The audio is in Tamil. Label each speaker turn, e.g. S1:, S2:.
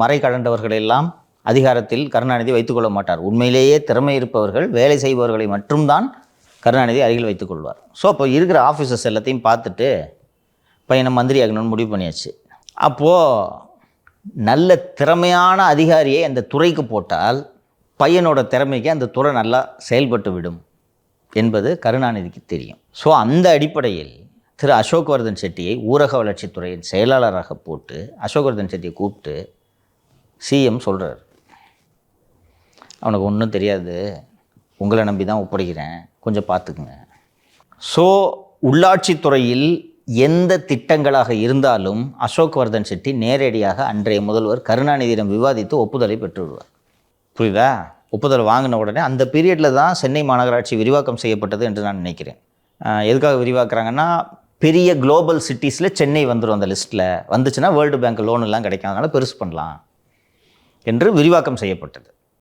S1: மறை கடந்தவர்களெல்லாம் அதிகாரத்தில் கருணாநிதி வைத்துக்கொள்ள மாட்டார். உண்மையிலேயே திறமை இருப்பவர்கள், வேலை செய்பவர்களை மட்டும்தான் கருணாநிதி அருகில் வைத்துக்கொள்வார். ஸோ அப்போ இருக்கிற ஆஃபீஸர்ஸ் எல்லாத்தையும் பார்த்துட்டு பையனை மந்திரி ஆகணும்னு முடிவு பண்ணியாச்சு. அப்போது நல்ல திறமையான அதிகாரியை அந்த துறைக்கு போட்டால் பையனோட திறமைக்கு அந்த துறை நல்லா செயல்பட்டு விடும் என்பது கருணாநிதிக்கு தெரியும். ஸோ அந்த அடிப்படையில் திரு அசோக்வர்தன் செட்டியை ஊரக வளர்ச்சித்துறையின் செயலாளராக போட்டு அசோக்வர்தன் செட்டியை கூப்பிட்டு சிஎம் சொல்கிறார், அவனுக்கு ஒன்றும் தெரியாது, உங்களை நம்பி தான் ஒப்படைக்கிறேன், கொஞ்சம் பார்த்துக்குங்க. ஸோ உள்ளாட்சித்துறையில் எந்த திட்டங்களாக இருந்தாலும் அசோக்வர்தன் செட்டி நேரடியாக அன்றைய முதல்வர் கருணாநிதியிடம் விவாதித்து ஒப்புதலை பெற்று விடுவார். புரியுதா? ஒப்புதல் வாங்கின உடனே அந்த பீரியடில் தான் சென்னை மாநகராட்சி விரிவாக்கம் செய்யப்பட்டது என்று நான் நினைக்கிறேன். எதுக்காக விரிவாக்குறாங்கன்னா, பெரிய குளோபல் சிட்டிஸில் சென்னை வந்துடும். அந்த லிஸ்ட்டில் வந்துச்சுன்னா வேர்ல்டு பேங்க் லோன் எல்லாம் கிடைக்கும், அதனால் பெருசு பண்ணலாம் என்று விரிவாக்கம் செய்யப்பட்டது.